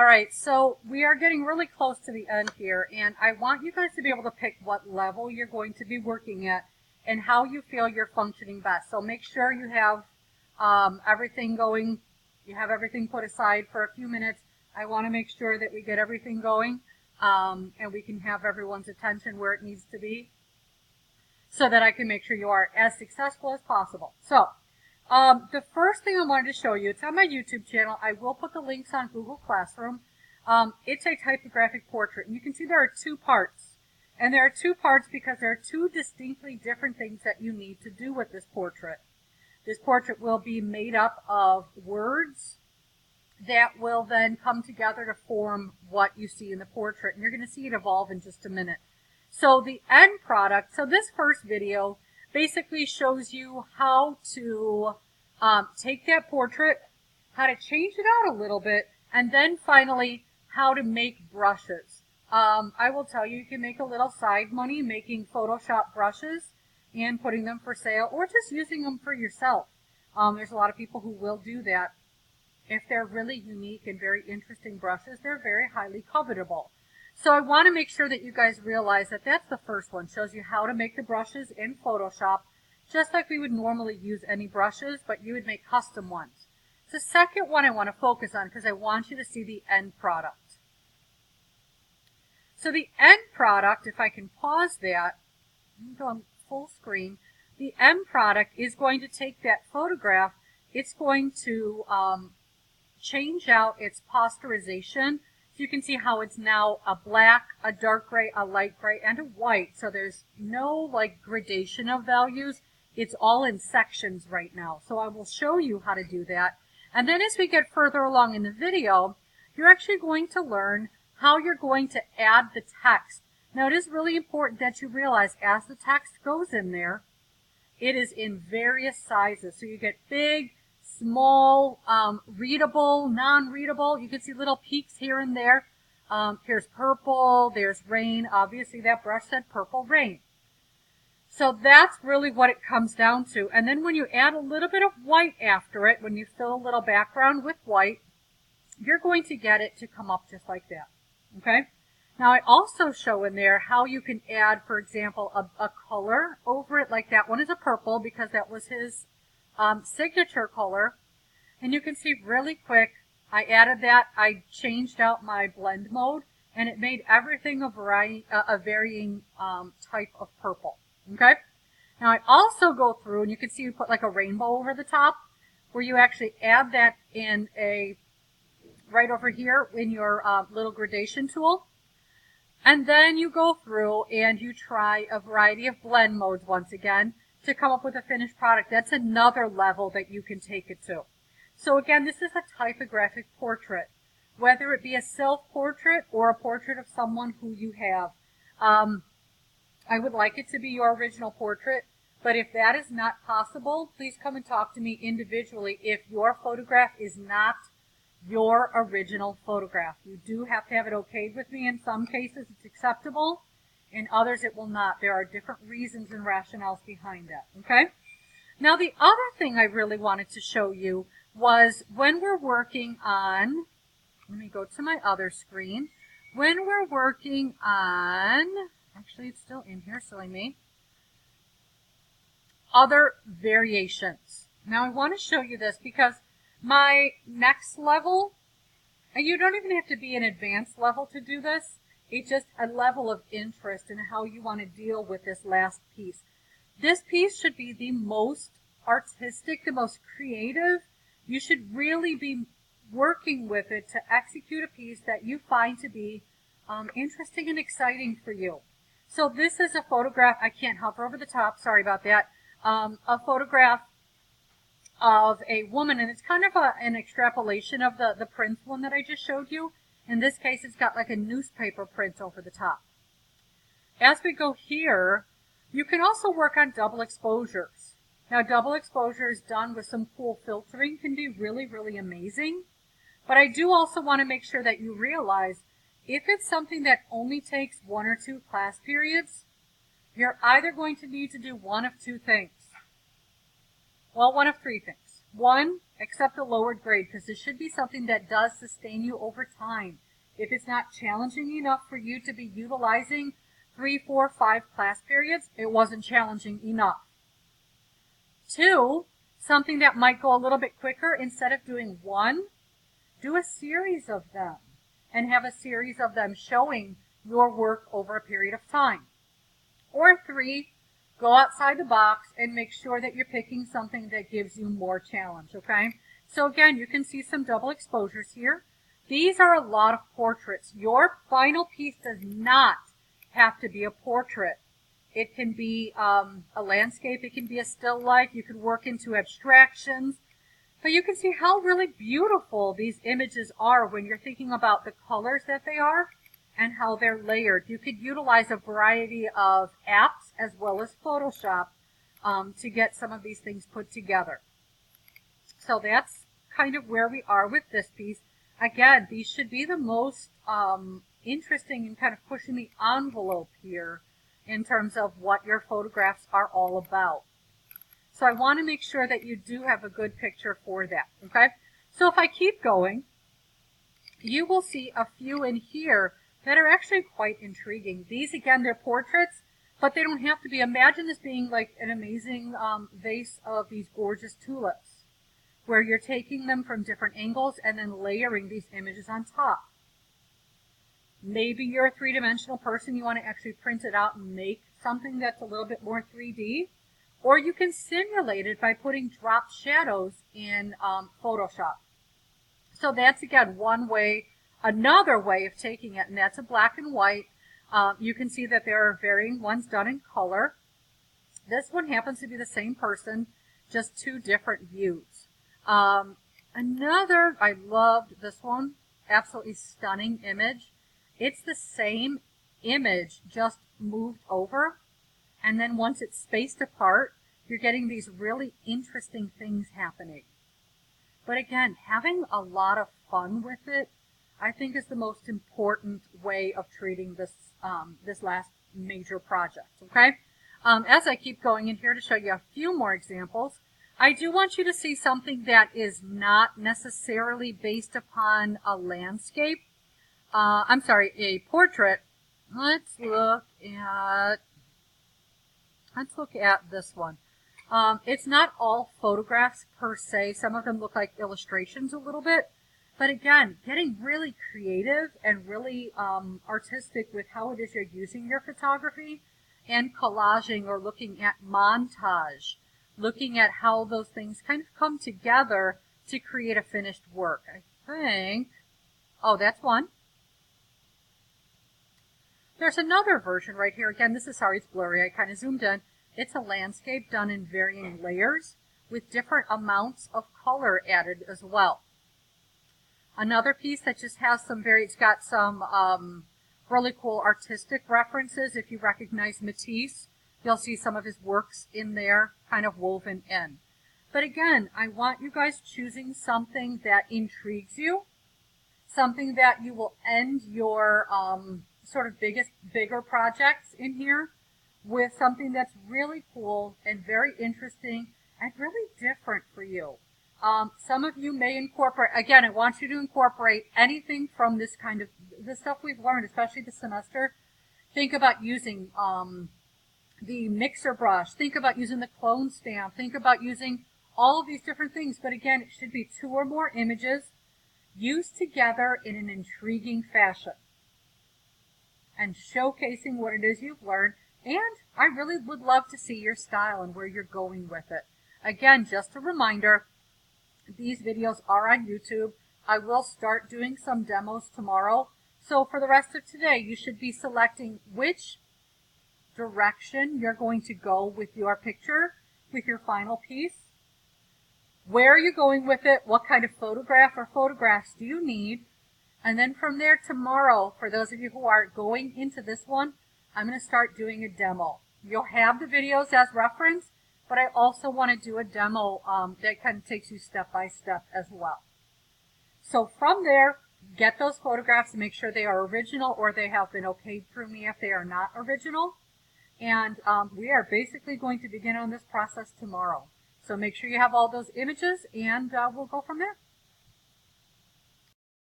All right, so we are getting really close to the end here, and I want you guys to be able to pick what level you're going to be working at and how you feel you're functioning best. So make sure you have everything going, you have everything put aside for a few minutes. I want to make sure that we get everything going and we can have everyone's attention where it needs to be so that I can make sure you are as successful as possible. So the first thing I wanted to show you, it's on my YouTube channel. I will put the links on Google Classroom. It's a typographic portrait, and you can see there are two parts. And there are two parts because there are two distinctly different things that you need to do with this portrait. This portrait will be made up of words that will then come together to form what you see in the portrait, and you're going to see it evolve in just a minute. So the end product, so this first video basically shows you how to take that portrait, how to change it out a little bit, and then finally how to make brushes. I will tell you, you can make a little side money making Photoshop brushes and putting them for sale or just using them for yourself. There's a lot of people who will do that. If they're really unique and very interesting brushes, they're very highly covetable. So I want to make sure that you guys realize that that's the first one. Shows you how to make the brushes in Photoshop, just like we would normally use any brushes, but you would make custom ones. The second one I want to focus on because I want you to see the end product. So the end product, if I can pause that, I'm going full screen. The end product is going to take that photograph. It's going to change out its posterization. So you can see how it's now a black, a dark gray, a light gray, and a white. So there's no like gradation of values. It's all in sections right now. So I will show you how to do that. And then as we get further along in the video, you're actually going to learn how you're going to add the text. Now it is really important that you realize as the text goes in there, it is in various sizes. So you get big, small, readable, non-readable. You can see little peaks here and there. Here's purple, there's rain. Obviously that brush said purple rain. So that's really what it comes down to. And then when you add a little bit of white after it, when you fill a little background with white, you're going to get it to come up just like that. Okay? Now I also show in there how you can add, for example, a color over it. Like that one is a purple because that was his signature color. And you can see really quick, I added that, I changed out my blend mode, and it made everything a varying type of purple. Okay? Now I also go through, and you can see you put like a rainbow over the top, where you actually add that in right over here in your little gradation tool. And then you go through and you try a variety of blend modes once again to come up with a finished product. That's another level that you can take it to. So again, this is a typographic portrait, whether it be a self-portrait or a portrait of someone who you have. I would like it to be your original portrait, but if that is not possible, please come and talk to me individually if your photograph is not your original photograph. You do have to have it okayed with me. In some cases it's acceptable, in others it will not. There are different reasons and rationales behind that. Okay? Now the other thing I really wanted to show you was when we're working on, let me go to my other screen, when we're working on, actually it's still in here, silly me, other variations. Now I want to show you this because my next level, and you don't even have to be an advanced level to do this, it's just a level of interest in how you want to deal with this last piece. This piece should be the most artistic, the most creative. You should really be working with it to execute a piece that you find to be interesting and exciting for you. So this is a photograph, I can't hover over the top, sorry about that, a photograph of a woman, and it's kind of an extrapolation of the print one that I just showed you. In this case, it's got like a newspaper print over the top. As we go here, you can also work on double exposures. Now, double exposures done with some cool filtering can be really, really amazing. But I do also want to make sure that you realize if it's something that only takes 1 or 2 class periods, you're either going to need to do one of 2 things. Well, one of 3 things. 1, accept a lowered grade, because this should be something that does sustain you over time. If it's not challenging enough for you to be utilizing 3, 4, 5 class periods, it wasn't challenging enough. 2, something that might go a little bit quicker, instead of doing one, do a series of them and have a series of them showing your work over a period of time. Or 3, go outside the box and make sure that you're picking something that gives you more challenge, okay? So again, you can see some double exposures here. These are a lot of portraits. Your final piece does not have to be a portrait. It can be a landscape, it can be a still life, you can work into abstractions. But you can see how really beautiful these images are when you're thinking about the colors that they are and how they're layered. You could utilize a variety of apps as well as Photoshop to get some of these things put together. So that's kind of where we are with this piece. Again, these should be the most interesting and kind of pushing the envelope here in terms of what your photographs are all about. So I want to make sure that you do have a good picture for that, okay? So if I keep going, you will see a few in here that are actually quite intriguing. These, again, they're portraits, but they don't have to be. Imagine this being like an amazing vase of these gorgeous tulips, where you're taking them from different angles and then layering these images on top. Maybe you're a three-dimensional person, you want to actually print it out and make something that's a little bit more 3D. Or you can simulate it by putting drop shadows in Photoshop. So that's, again, one way. Another way of taking it, and that's a black and white. You can see that there are varying ones done in color. This one happens to be the same person, just 2 different views. Another, I loved this one, absolutely stunning image. It's the same image, just moved over. And then once it's spaced apart, you're getting these really interesting things happening. But again, having a lot of fun with it, I think, is the most important way of treating this this last major project, okay? As I keep going in here to show you a few more examples, I do want you to see something that is not necessarily based upon a landscape. I'm sorry, a portrait. Let's look at this one. It's not all photographs per se. Some of them look like illustrations a little bit. But again, getting really creative and really artistic with how it is you're using your photography, and collaging or looking at montage, looking at how those things kind of come together to create a finished work. I think, oh, that's one. There's another version right here. Again, this is, sorry, it's blurry. I kind of zoomed in. It's a landscape done in varying layers with different amounts of color added as well. Another piece that just has some it's got some really cool artistic references. If you recognize Matisse, you'll see some of his works in there kind of woven in. But again, I want you guys choosing something that intrigues you, something that you will end your sort of bigger projects in here with, something that's really cool and very interesting and really different for you. Some of you may incorporate, again, I want you to incorporate anything from this kind of, the stuff we've learned, especially this semester. Think about using the mixer brush. Think about using the clone stamp. Think about using all of these different things. But again, it should be 2 or more images used together in an intriguing fashion and showcasing what it is you've learned. And I really would love to see your style and where you're going with it. Again, just a reminder, these videos are on YouTube. I will start doing some demos tomorrow. So for the rest of today, you should be selecting which direction you're going to go with your picture, with your final piece. Where are you going with it? What kind of photograph or photographs do you need? And then from there tomorrow, for those of you who are going into this one, I'm going to start doing a demo. You'll have the videos as reference, but I also want to do a demo that kind of takes you step by step as well. So from there, get those photographs and make sure they are original or they have been okayed through me if they are not original. And we are basically going to begin on this process tomorrow. So make sure you have all those images, and we'll go from there.